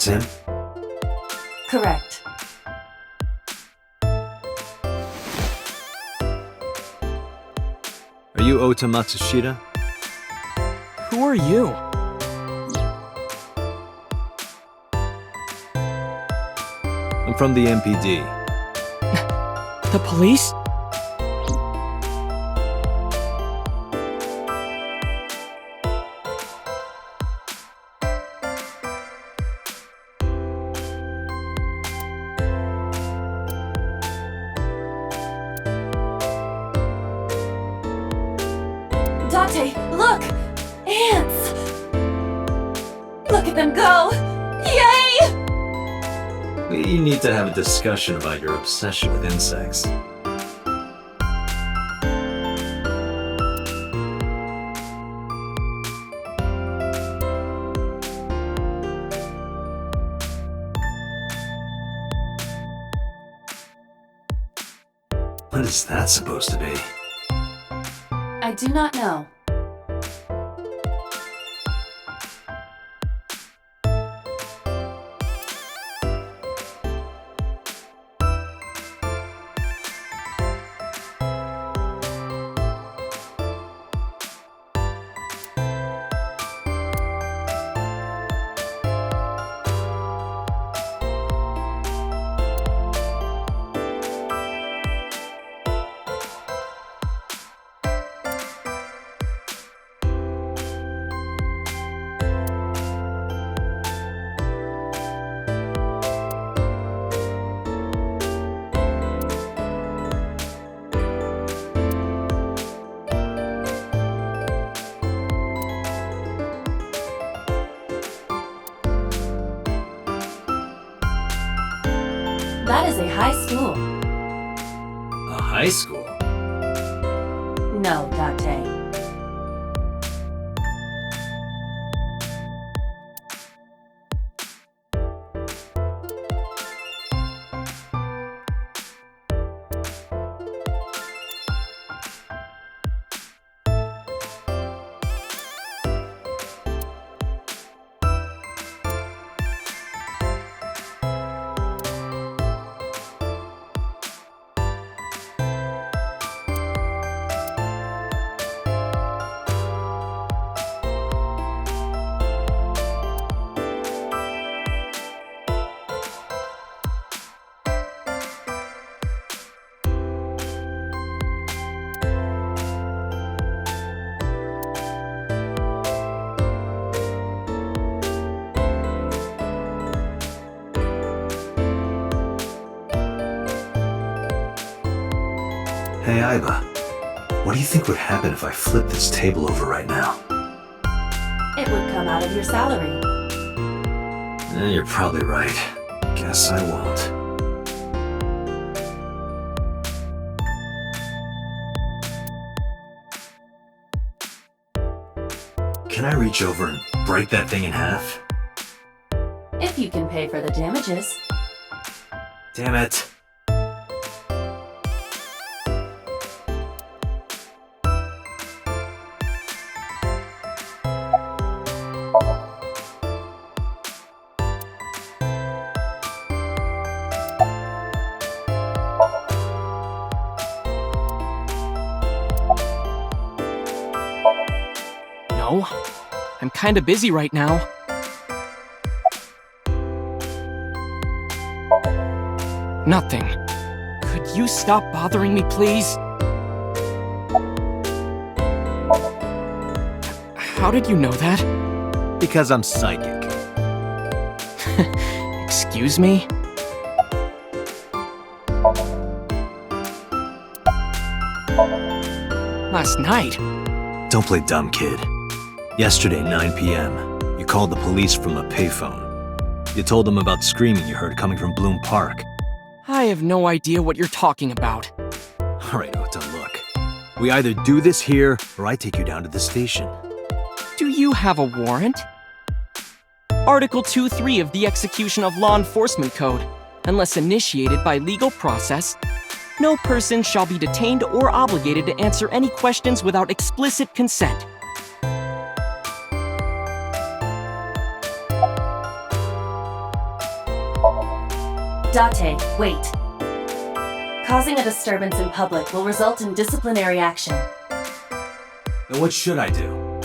That's him? Correct. Are you Ota Matsushita? Who are you? I'm from the MPD. The police? Dante, look! Ants! Look at them go! Yay! We need to have a discussion about your obsession with insects. What is that supposed to be? I do not know. That is a high school. A high school? No, Dante. Hey, Aiba. What do you think would happen if I flipped this table over right now? It would come out of your salary. You're probably right. Guess I won't. Can I reach over and break that thing in half? If you can pay for the damages. Damn it. No, I'm kinda busy right now. Nothing. Could you stop bothering me, please? How did you know that? Because I'm psychic. Excuse me? Last night? Don't play dumb, kid. Yesterday, 9 p.m., you called the police from a payphone. You told them about screaming you heard coming from Bloom Park. I have no idea what you're talking about. All right, Ota, look. We either do this here, or I take you down to the station. Do you have a warrant? Article 2.3 of the Execution of Law Enforcement Code. Unless initiated by legal process, no person shall be detained or obligated to answer any questions without explicit consent. Date, wait. Causing a disturbance in public will result in disciplinary action. Then what should I do?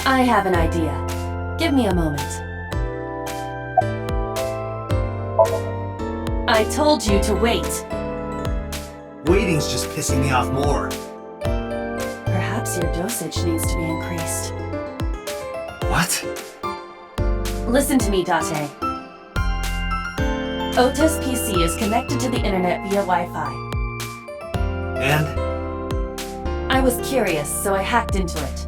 I have an idea. Give me a moment. I told you to wait. Waiting's just pissing me off more. Perhaps your dosage needs to be increased. What? Listen to me, Date. Ota's PC is connected to the internet via Wi-Fi. And? I was curious, so I hacked into it.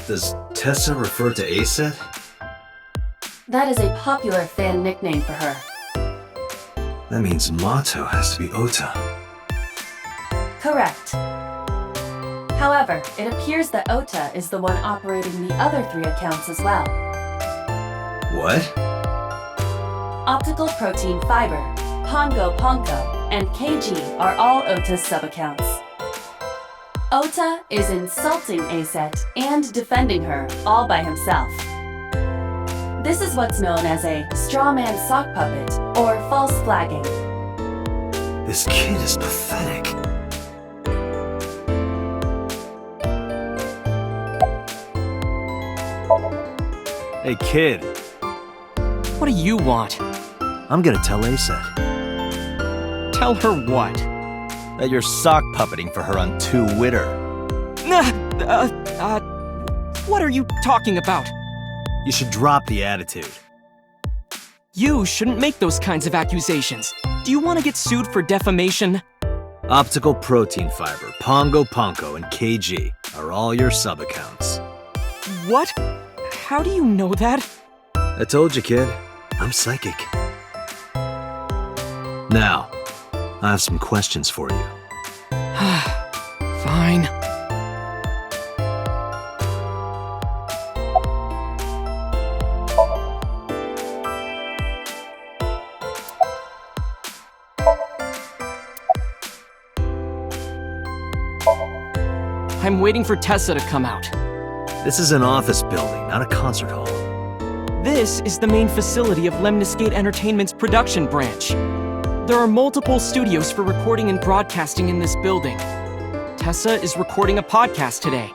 Does Tessa refer to Aset? That is a popular fan nickname for her. That means Mato has to be Ota. Correct. However, it appears that Ota is the one operating the other 3 accounts as well. What? Optical Protein Fiber, Pongo Ponko, and KG are all Ota's sub-accounts. Ota is insulting Aset and defending her all by himself. This is what's known as a strawman sock puppet or false flagging. This kid is pathetic. Hey kid, What do you want? I'm gonna tell Aset Tell her what? that you're sock puppeting for her on Twitter. What are you talking about? You should drop the attitude. You shouldn't make those kinds of accusations. Do you want to get sued for defamation? Optical Protein Fiber, Pongo Ponko, and KG are all your sub-accounts. What? How do you know that? I told you, kid. I'm psychic. Now, I have some questions for you. Fine. I'm waiting for Tessa to come out. This is an office building, not a concert hall. This is the main facility of Lemniscate Entertainment's production branch. There are multiple studios for recording and broadcasting in this building. Tessa is recording a podcast today.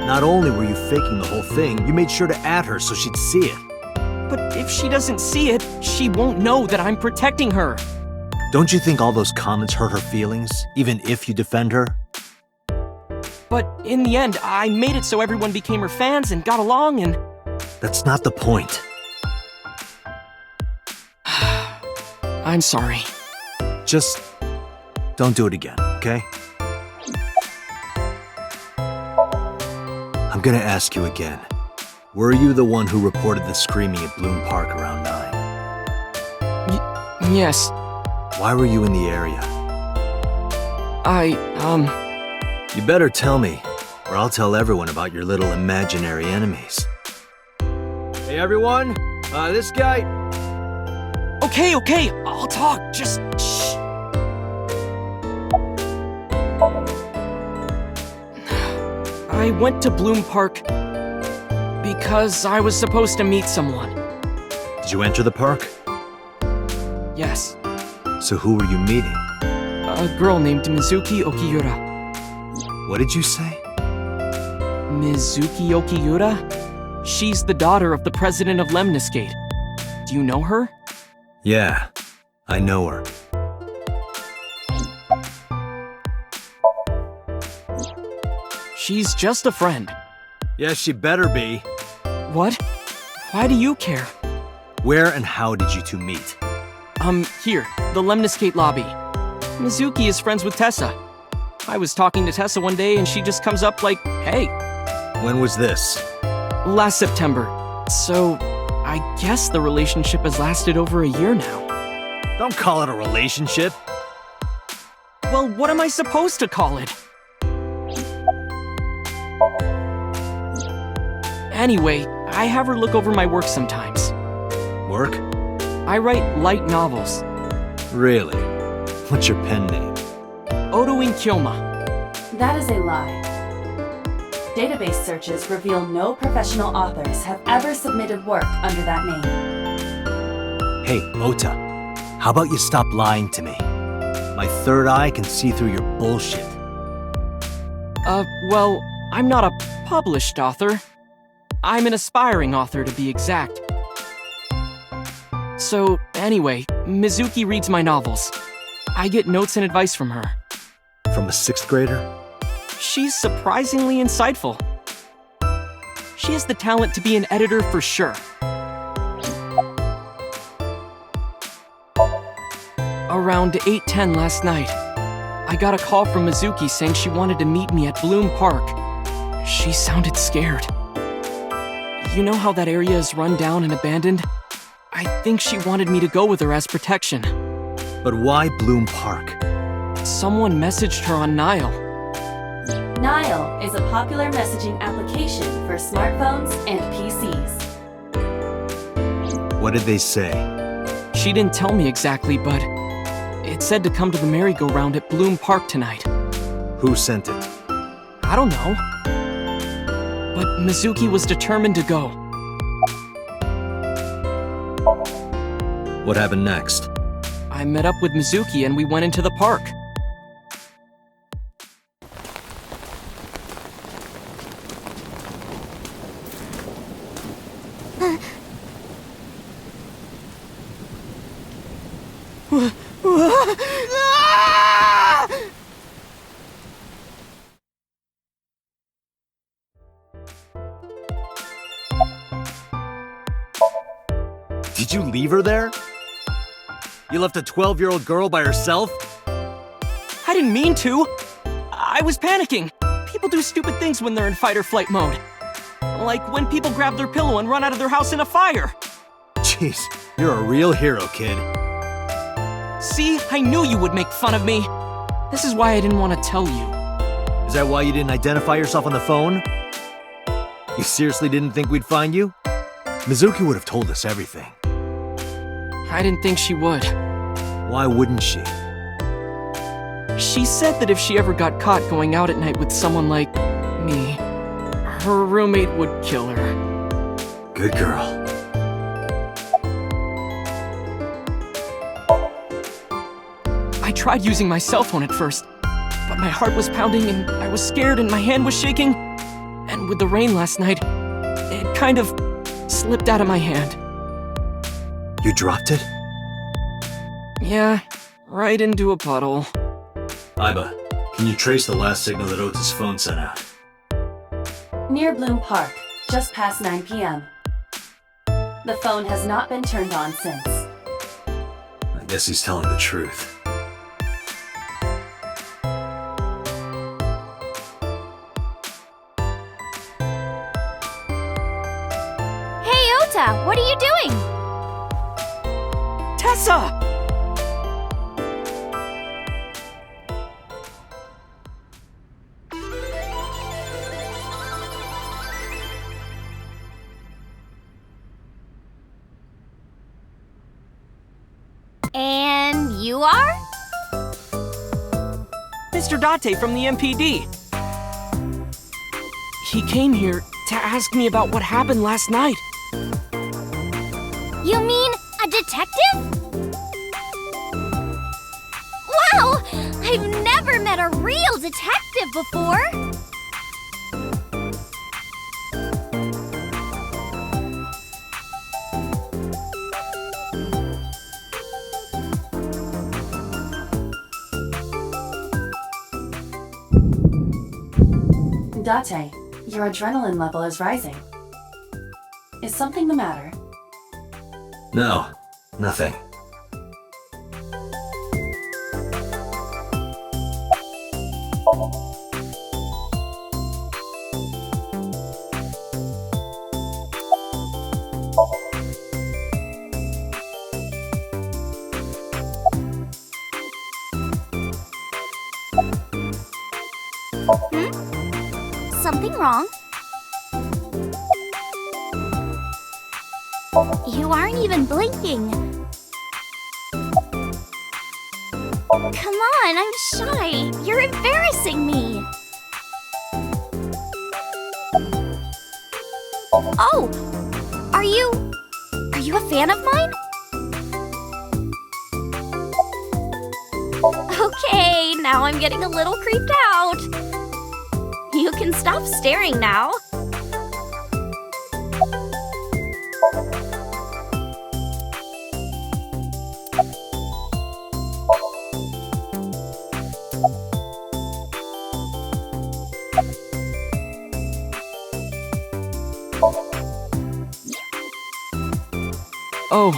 Not only were you faking the whole thing, you made sure to add her so she'd see it. But if she doesn't see it, she won't know that I'm protecting her. Don't you think all those comments hurt her feelings, even if you defend her? But in the end, I made it so everyone became her fans and got along and... That's not the point. I'm sorry. Just don't do it again, okay? I'm gonna ask you again. Were you the one who reported the screaming at Bloom Park around 9? Yes. Why were you in the area? You better tell me, or I'll tell everyone about your little imaginary enemies. Hey everyone, this guy... Okay, I'll talk, just shh. I went to Bloom Park because I was supposed to meet someone. Did you enter the park? Yes. So who were you meeting? A girl named Mizuki Okiura. What did you say? Mizuki Okiura? She's the daughter of the president of Lemniscate. Do you know her? Yeah, I know her. She's just a friend. Yeah, she better be. What? Why do you care? Where and how did you two meet? Here, the Lemniscate lobby. Mizuki is friends with Tessa. I was talking to Tessa one day and she just comes up like, hey. When was this? Last September. So, I guess the relationship has lasted over a year now. Don't call it a relationship. Well, what am I supposed to call it? Anyway, I have her look over my work sometimes. Work? I write light novels. Really? What's your pen name? Otoing Kyoma. That is a lie. Database searches reveal no professional authors have ever submitted work under that name. Hey, Ota, how about you stop lying to me? My third eye can see through your bullshit. Well, I'm not a published author. I'm an aspiring author, to be exact. So, anyway, Mizuki reads my novels. I get notes and advice from her. From a 6th grader? She's surprisingly insightful. She has the talent to be an editor for sure. Around 8:10 last night, I got a call from Mizuki saying she wanted to meet me at Bloom Park. She sounded scared. You know how that area is run down and abandoned? I think she wanted me to go with her as protection. But why Bloom Park? Someone messaged her on Nile. Nile is a popular messaging application for smartphones and PCs. What did they say? She didn't tell me exactly, but it said to come to the merry-go-round at Bloom Park tonight. Who sent it? I don't know. But Mizuki was determined to go. What happened next? I met up with Mizuki and we went into the park. Did you leave her there? You left a 12-year-old girl by herself? I didn't mean to. I was panicking. People do stupid things when they're in fight or flight mode. Like when people grab their pillow and run out of their house in a fire. Jeez, you're a real hero, kid. See, I knew you would make fun of me. This is why I didn't want to tell you. Is that why you didn't identify yourself on the phone? You seriously didn't think we'd find you? Mizuki would have told us everything. I didn't think she would. Why wouldn't she? She said that if she ever got caught going out at night with someone like me, her roommate would kill her. Good girl. I tried using my cell phone at first, but my heart was pounding and I was scared and my hand was shaking. And with the rain last night, it kind of slipped out of my hand. You dropped it? Yeah, right into a puddle. Aiba, can you trace the last signal that Ota's phone sent out? Near Bloom Park, just past 9 p.m. The phone has not been turned on since. I guess he's telling the truth. Hey, Ota, what are you doing? Tessa! And you are? Mr. Date from the MPD. He came here to ask me about what happened last night. You mean a detective? Wow! I've never met a real detective before! Date, your adrenaline level is rising. Is something the matter? No, nothing. Something wrong? You aren't even blinking. Come on, I'm shy. You're embarrassing me. Oh, are you a fan of mine? Okay, now I'm getting a little creeped out. You can stop staring now. Oh,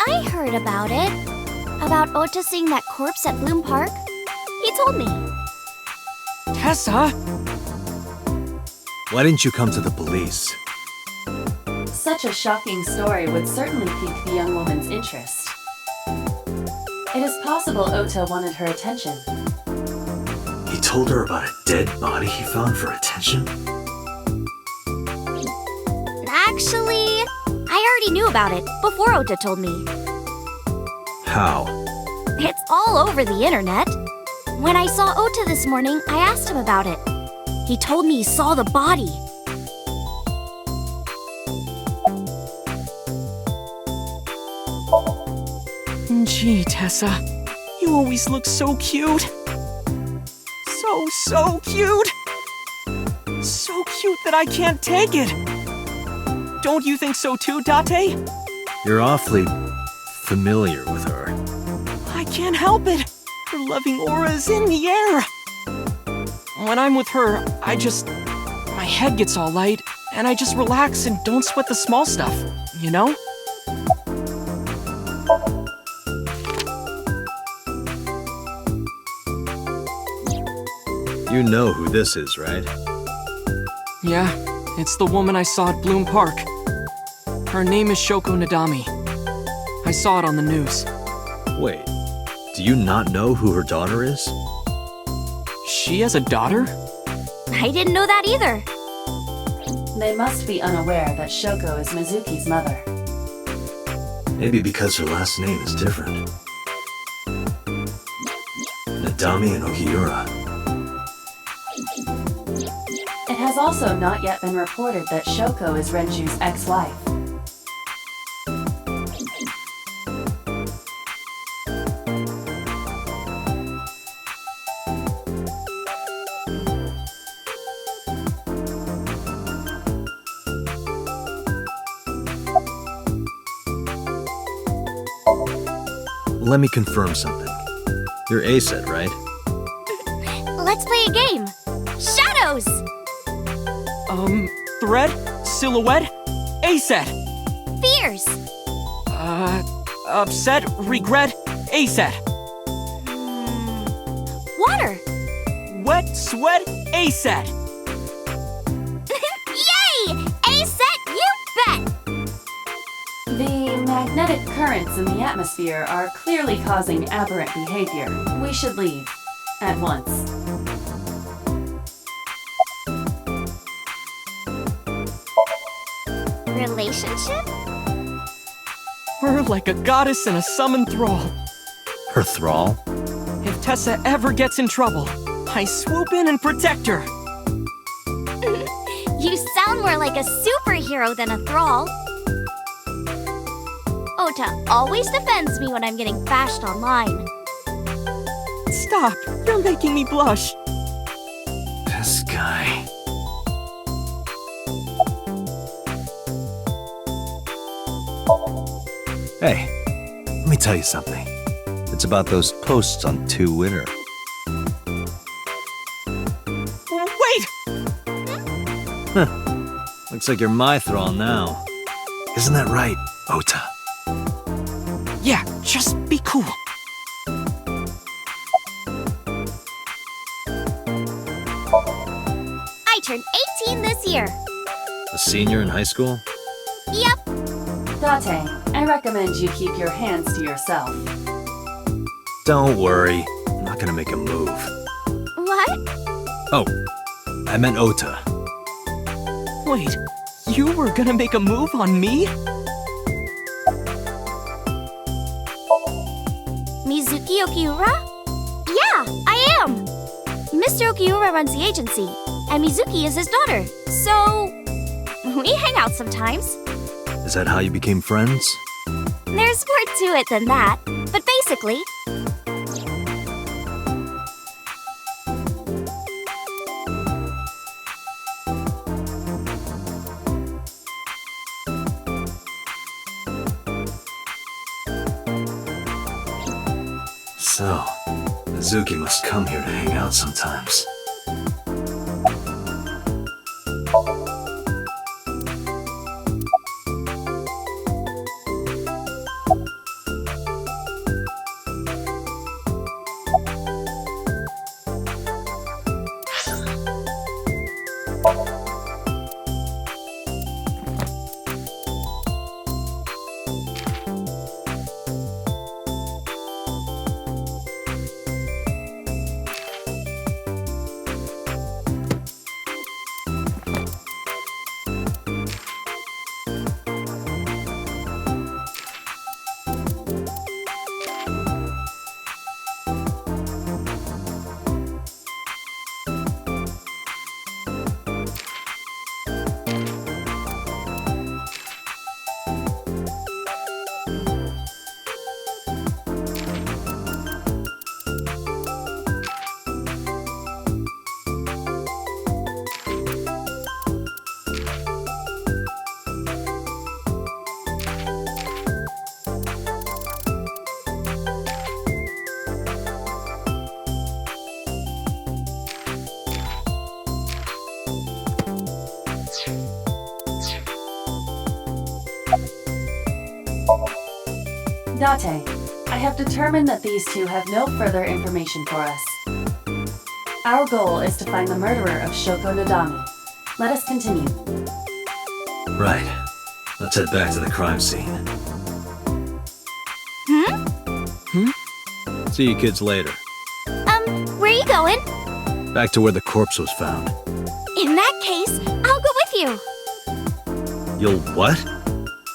I heard about it. About Ota seeing that corpse at Bloom Park. He told me. Tessa? Why didn't you come to the police? Such a shocking story would certainly pique the young woman's interest. It is possible Ota wanted her attention. He told her about a dead body he found for attention? Actually, I already knew about it before Ota told me. How? It's all over the internet. When I saw Ota this morning, I asked him about it. He told me he saw the body. Gee, Tessa, you always look so cute. So cute. So cute that I can't take it. Don't you think so too, Date? You're awfully familiar with her. I can't help it. Her loving aura is in the air. When I'm with her, my head gets all light, and I just relax and don't sweat the small stuff, you know? You know who this is, right? Yeah, it's the woman I saw at Bloom Park. Her name is Shoko Nadami. I saw it on the news. Wait, do you not know who her daughter is? She has a daughter? I didn't know that either. They must be unaware that Shoko is Mizuki's mother. Maybe because her last name is different. Nadami and Okiura. It has also not yet been reported that Shoko is Renju's ex-wife. Let me confirm something. You're ASET, right? Let's play a game. Shadows! Thread? Silhouette? ASET! Fears! Upset? Regret? ASET! Water! Wet? Sweat? ASET! Yay! A-set, you bet! The magnetic currents in the atmosphere are clearly causing aberrant behavior. We should leave. At once. Relationship? Her like a goddess and a summoned thrall. Her thrall? If Tessa ever gets in trouble, I swoop in and protect her. You sound more like a superhero than a thrall. Ota always defends me when I'm getting bashed online. Stop! You're making me blush. This guy. Hey, let me tell you something. It's about those posts on Twitter. Wait! Looks like you're my thrall now. Isn't that right, Ota? Yeah, just be cool. I turned 18 this year. A senior in high school? Yep. Date, I recommend you keep your hands to yourself. Don't worry, I'm not gonna make a move. What? Oh, I meant Ota. Wait, you were gonna make a move on me? Mizuki Mizuki Okiura? Yeah, I am! Mr. Okiura runs the agency, and Mizuki is his daughter, so we hang out sometimes. Is that how you became friends? There's more to it than that, but basically... So, Mizuki must come here to hang out sometimes. Date, I have determined that these two have no further information for us. Our goal is to find the murderer of Shoko Nadami. Let us continue. Right. Let's head back to the crime scene. See you kids later. Where are you going? Back to where the corpse was found. In that case, I'll go with you. You'll what?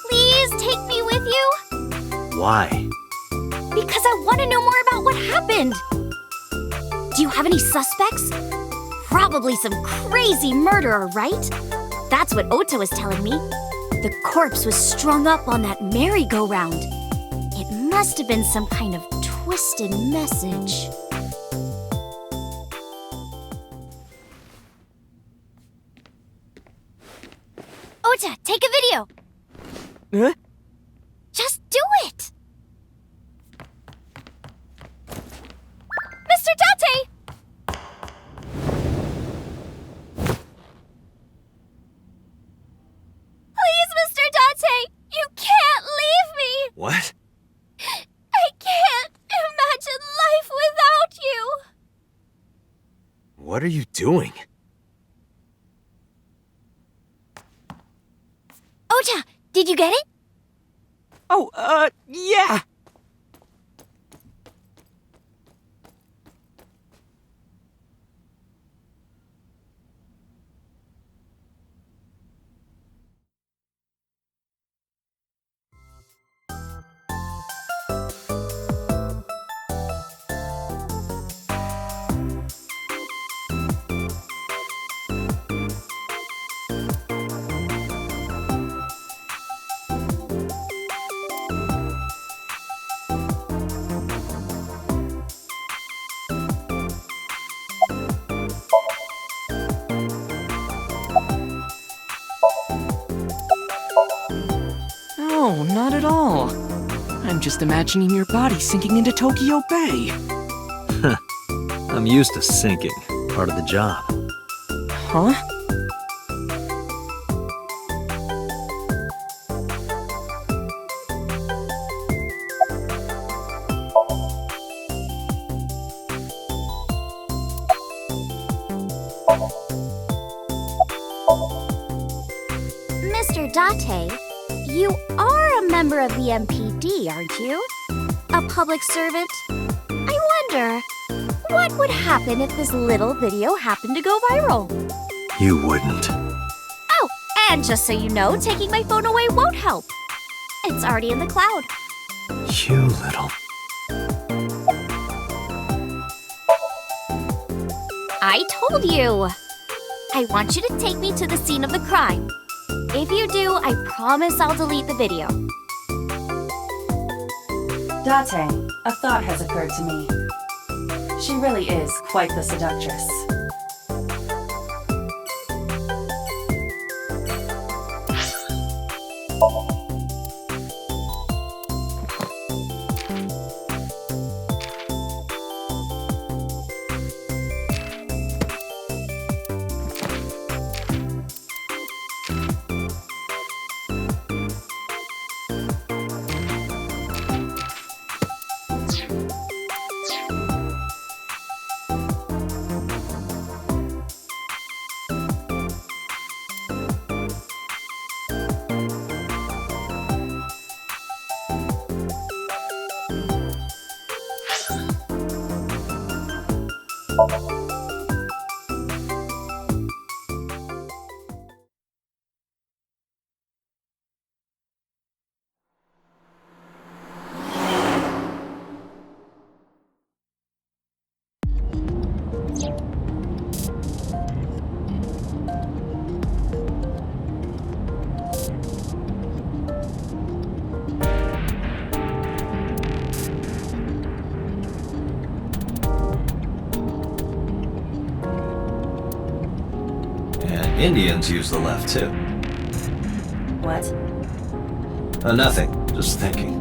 Please take me with you. Why? Because I want to know more about what happened. Do you have any suspects? Probably some crazy murderer, right? That's what Ota was telling me. The corpse was strung up on that merry-go-round. It must have been some kind of twisted message. Ota, take a video. Huh? Just do it! Mr. Date! Please, Mr. Date! You can't leave me! What? I can't imagine life without you! What are you doing? Ota, did you get it? Oh, yeah! No, not at all. I'm just imagining your body sinking into Tokyo Bay. I'm used to sinking. Part of the job. Huh? Mr. Date, you are a member of the MPD, aren't you? A public servant? I wonder, what would happen if this little video happened to go viral? You wouldn't. Oh, and just so you know, taking my phone away won't help. It's already in the cloud. You little... I told you! I want you to take me to the scene of the crime. If you do, I promise I'll delete the video. Date, a thought has occurred to me. She really is quite the seductress. Indians use the left too. What? Nothing. Just thinking.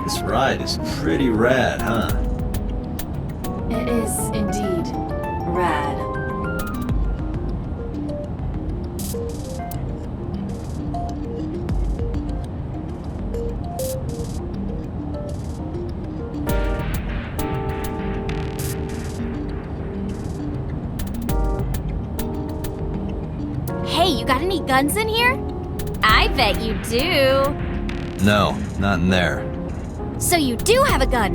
This ride is pretty rad, huh? It is indeed rad. Hey, you got any guns in here? I bet you do. No, not in there. So you do have a gun.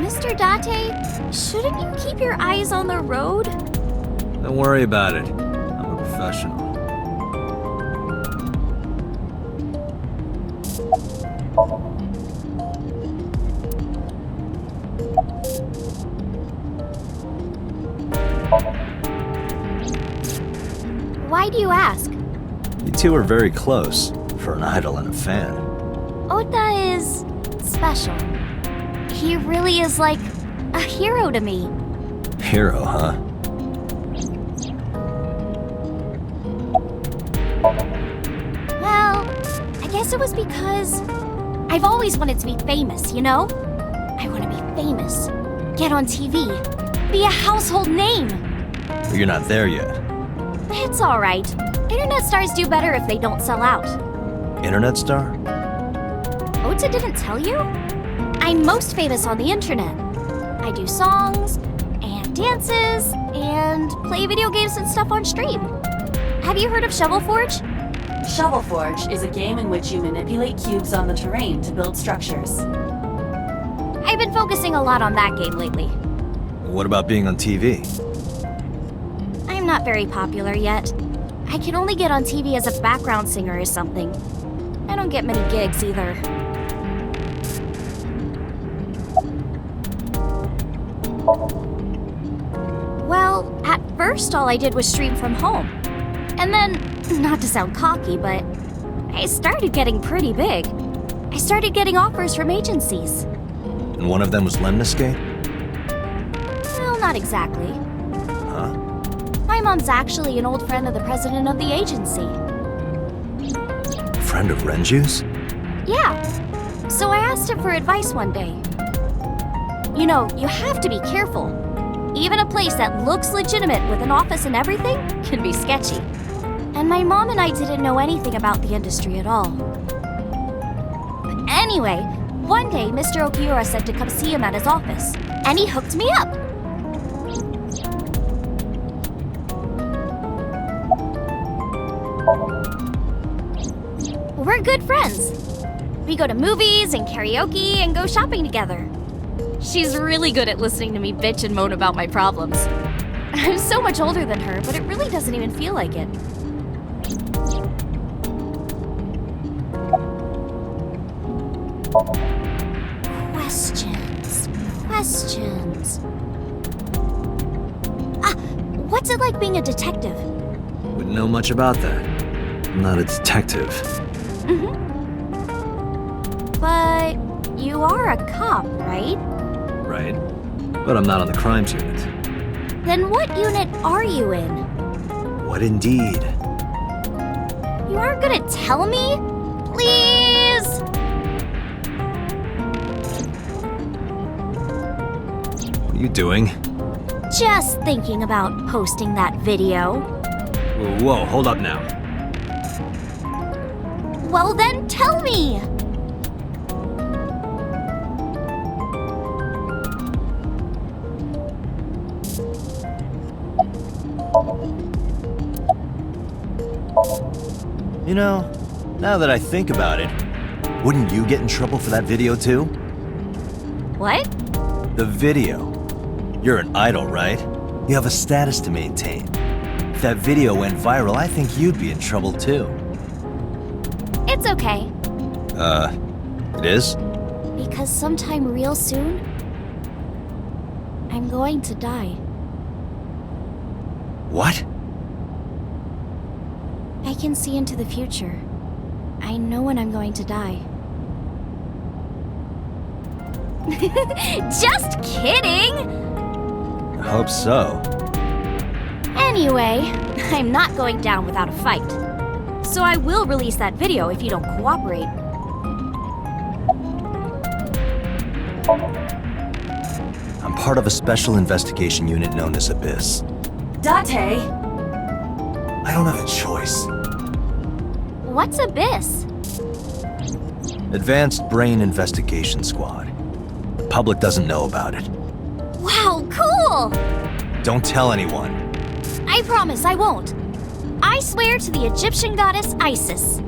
Mr. Date, shouldn't you keep your eyes on the road? Don't worry about it. I'm a professional. Why do you ask? You two are very close for an idol and a fan. Ota is special. He really is like a hero to me. Hero, huh? Well, I guess it was because I've always wanted to be famous, you know? I want to be famous, get on TV, be a household name. But you're not there yet. It's all right. Internet stars do better if they don't sell out. Internet star? Ota didn't tell you? I'm most famous on the internet. I do songs and dances and play video games and stuff on stream. Have you heard of Shovel Forge? Shovel Forge is a game in which you manipulate cubes on the terrain to build structures. I've been focusing a lot on that game lately. What about being on TV? I'm not very popular yet. I can only get on TV as a background singer or something. I don't get many gigs either. Well, at first all I did was stream from home. And then, not to sound cocky, but I started getting pretty big. I started getting offers from agencies. And one of them was Lemniscate? Well, not exactly. Huh? My mom's actually an old friend of the president of the agency. Friend of Renju's? Yeah. So I asked him for advice one day. You know, you have to be careful. Even a place that looks legitimate with an office and everything can be sketchy. And my mom and I didn't know anything about the industry at all. But anyway, one day Mr. Okiura said to come see him at his office, and he hooked me up. We're good friends. We go to movies and karaoke and go shopping together. She's really good at listening to me bitch and moan about my problems. I'm so much older than her, but it really doesn't even feel like it. Questions. What's it like being a detective? Wouldn't know much about that. I'm not a detective. But you are a cop, right? Right. But I'm not on the crimes unit. Then what unit are you in? What indeed? You aren't gonna tell me? Please? What are you doing? Just thinking about posting that video. Whoa, hold up now. Well then, tell me! You know, now that I think about it, wouldn't you get in trouble for that video too? What? The video. You're an idol, right? You have a status to maintain. If that video went viral, I think you'd be in trouble too. It's okay. It is? Because sometime real soon, I'm going to die. What? I can see into the future. I know when I'm going to die. Just kidding! I hope so. Anyway, I'm not going down without a fight. So I will release that video if you don't cooperate. I'm part of a special investigation unit known as Abyss. Date! I don't have a choice. What's Abyss? Advanced Brain Investigation Squad. The public doesn't know about it. Wow, cool! Don't tell anyone. I promise I won't. I swear to the Egyptian goddess Isis.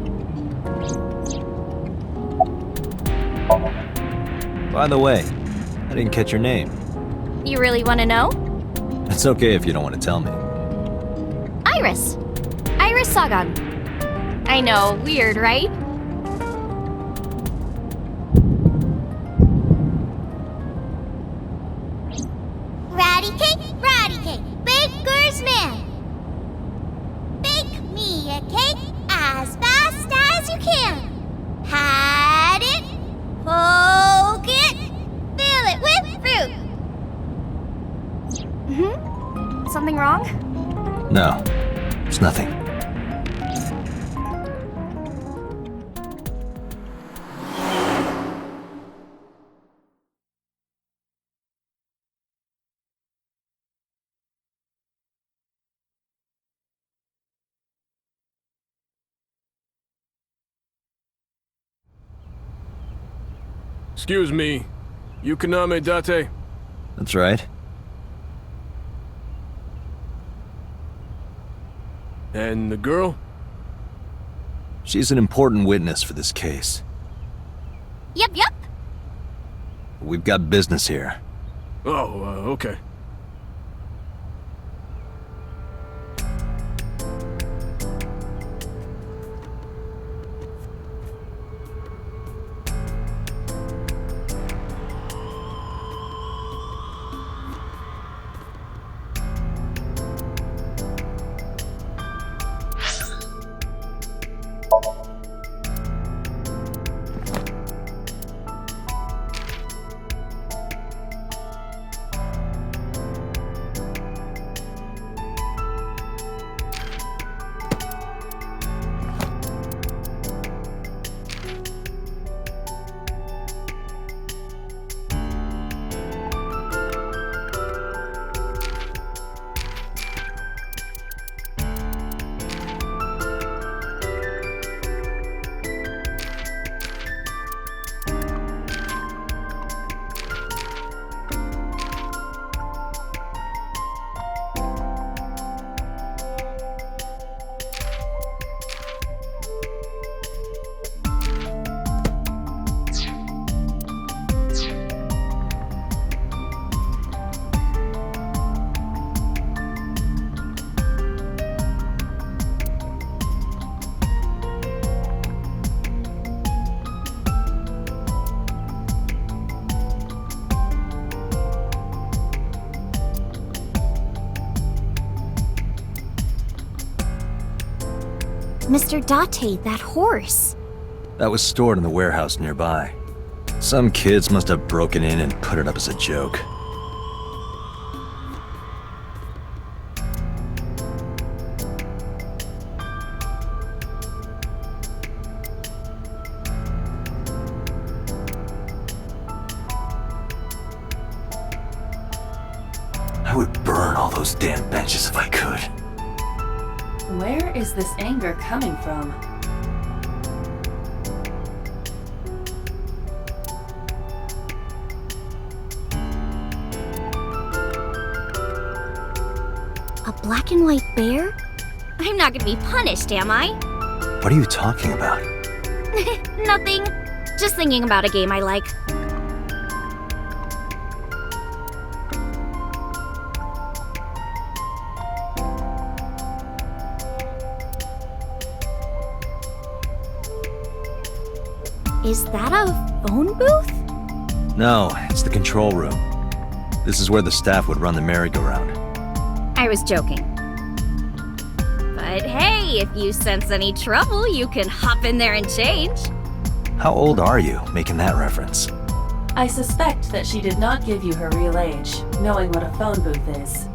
By the way, I didn't catch your name. You really want to know? It's okay if you don't want to tell me. Iris. Iris Sagan. I know, weird, right? Ratty cake, baker's man. Bake me a cake as fast as you can. Pat it, poke it, fill it with fruit. Something wrong? No, it's nothing. Excuse me, Yukaname Date? That's right. And the girl? She's an important witness for this case. Yep. We've got business here. Oh, okay. Mr. Date, that horse. That was stored in the warehouse nearby. Some kids must have broken in and put it up as a joke. I would burn all those damn benches if I could. Where is this anger coming from? A black and white bear? I'm not gonna be punished, am I? What are you talking about? Nothing. Just thinking about a game I like. Is that a phone booth? No, it's the control room. This is where the staff would run the merry-go-round. I was joking. But hey, if you sense any trouble, you can hop in there and change. How old are you, making that reference? I suspect that she did not give you her real age, knowing what a phone booth is.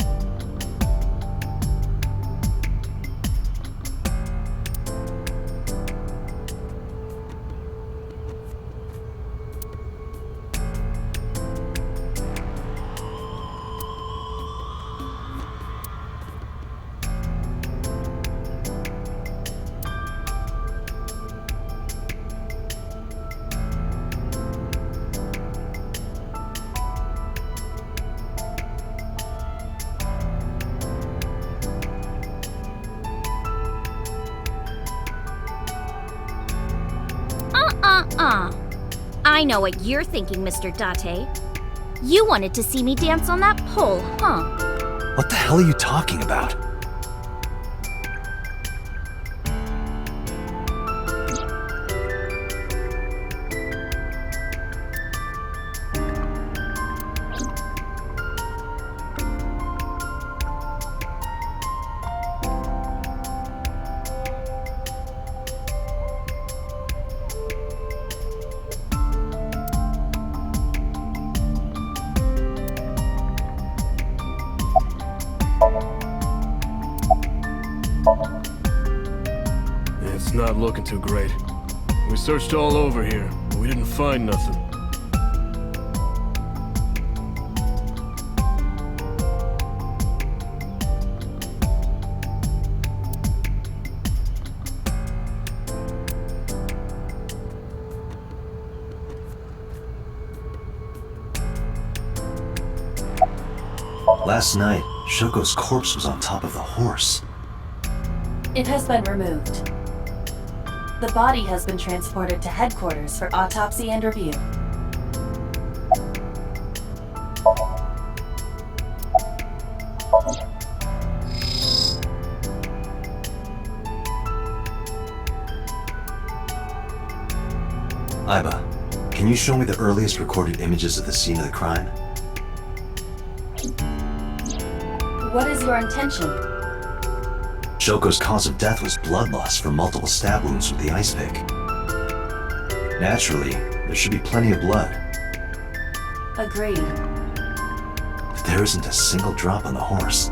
I know what you're thinking, Mr. Date. You wanted to see me dance on that pole, huh? What the hell are you talking about? It's not looking too great. We searched all over here, but we didn't find nothing. Last night, Shoko's corpse was on top of the horse. It has been removed. The body has been transported to headquarters for autopsy and review. Aiba, can you show me the earliest recorded images of the scene of the crime? What is your intention? Shoko's cause of death was blood loss from multiple stab wounds with the ice pick. Naturally, there should be plenty of blood. Agreed. But there isn't a single drop on the horse.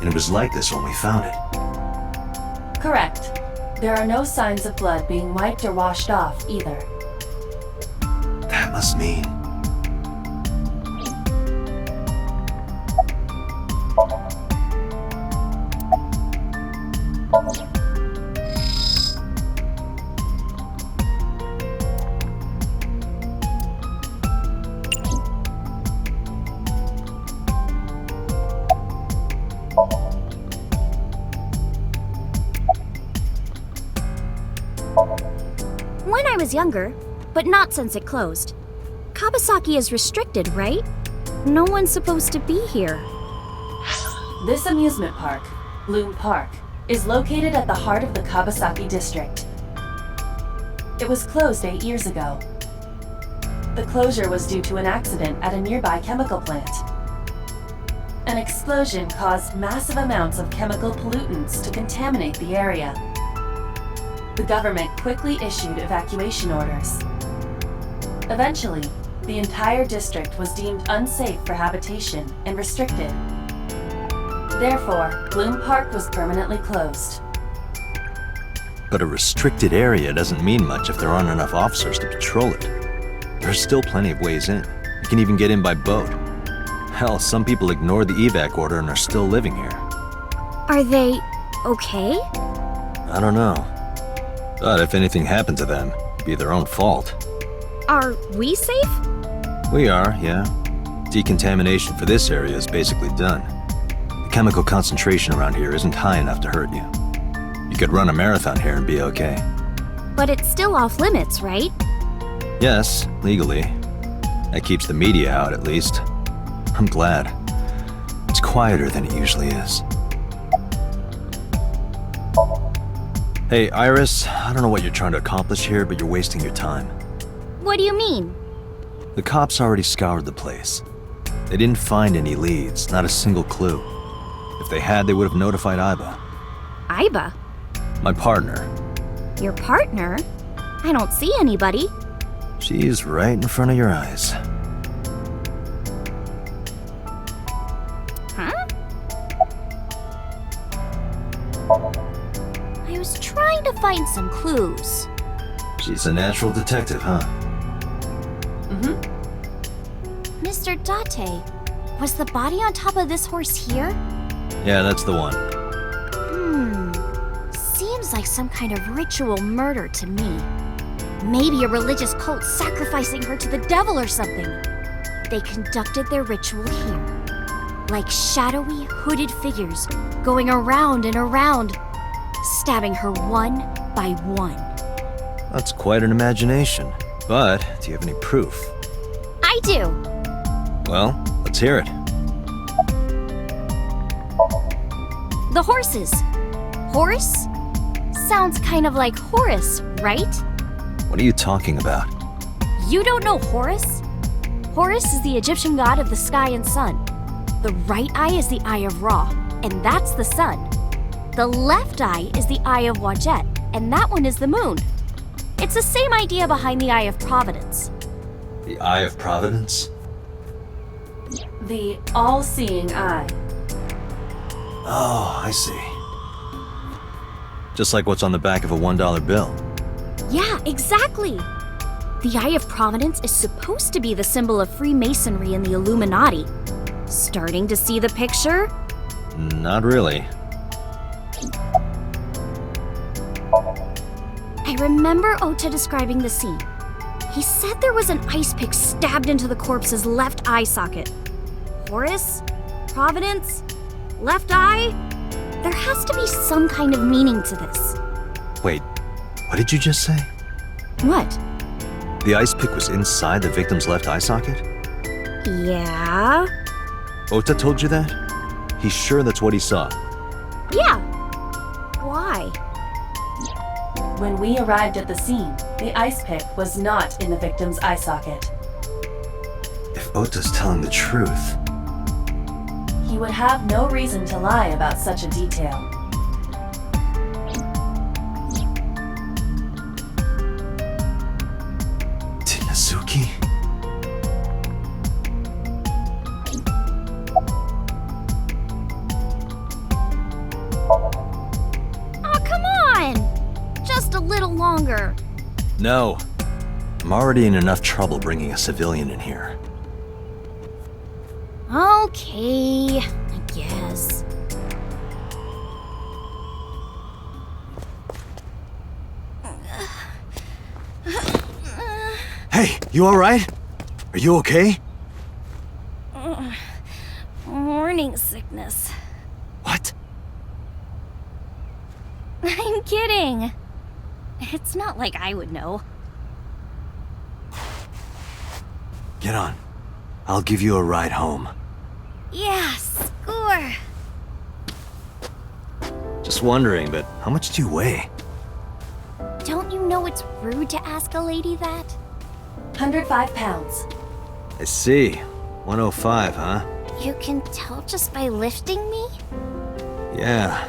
And it was like this when we found it. Correct. There are no signs of blood being wiped or washed off either. That must mean... When I was younger, but not since it closed. Kawasaki is restricted, right? No one's supposed to be here. This amusement park, Bloom Park, is located at the heart of the Kawasaki district. It was closed 8 years ago. The closure was due to an accident at a nearby chemical plant. An explosion caused massive amounts of chemical pollutants to contaminate the area. the government quickly issued evacuation orders. Eventually, the entire district was deemed unsafe for habitation and restricted. Therefore, Bloom Park was permanently closed. But a restricted area doesn't mean much if there aren't enough officers to patrol it. There's still plenty of ways in. You can even get in by boat. Hell, some people ignored the evac order and are still living here. Are they okay? I don't know. But if anything happened to them, it'd be their own fault. Are we safe? We are, yeah. Decontamination for this area is basically done. The chemical concentration around here isn't high enough to hurt you. You could run a marathon here and be okay. But it's still off limits, right? Yes, legally. That keeps the media out, at least. I'm glad. It's quieter than it usually is. Hey, Iris, I don't know what you're trying to accomplish here, but you're wasting your time. What do you mean? The cops already scoured the place. They didn't find any leads, not a single clue. If they had, they would have notified Iba. Iba? My partner. Your partner? I don't see anybody. She's right in front of your eyes. Huh? I was trying to find some clues. She's a natural detective, huh? Mr. Date, was the body on top of this horse here? Yeah, that's the one. Seems like some kind of ritual murder to me. Maybe a religious cult sacrificing her to the devil or something. They conducted their ritual here. Like shadowy, hooded figures going around and around, stabbing her one by one. That's quite an imagination. But, do you have any proof? I do! Well, let's hear it. The horses. Horse? Sounds kind of like Horus, right? What are you talking about? You don't know Horus? Horus is the Egyptian god of the sky and sun. The right eye is the eye of Ra, and that's the sun. The left eye is the eye of Wadjet, and that one is the moon. It's the same idea behind the Eye of Providence. The Eye of Providence? The all-seeing eye. Oh, I see. Just like what's on the back of a $1 bill. Yeah, exactly. The Eye of Providence is supposed to be the symbol of Freemasonry and the Illuminati. Starting to see the picture? Not really. I remember Ota describing the scene. He said there was an ice pick stabbed into the corpse's left eye socket. Horus? Providence? Left eye? There has to be some kind of meaning to this. Wait, what did you just say? What? The ice pick was inside the victim's left eye socket? Yeah? Ota told you that? He's sure that's what he saw. Yeah. Why? When we arrived at the scene, the ice pick was not in the victim's eye socket. If Ota's telling the truth... He would have no reason to lie about such a detail. Tinazuki? Oh, come on! Just a little longer. No. I'm already in enough trouble bringing a civilian in here. Okay, I guess. Hey, you alright? Are you okay? Morning sickness. What? I'm kidding. It's not like I would know. Get on. I'll give you a ride home. Yeah, score. Just wondering, but how much do you weigh? Don't you know it's rude to ask a lady that? 105 pounds. I see. 105, huh? You can tell just by lifting me? Yeah.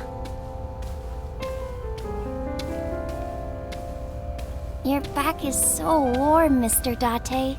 Your back is so warm, Mr. Date.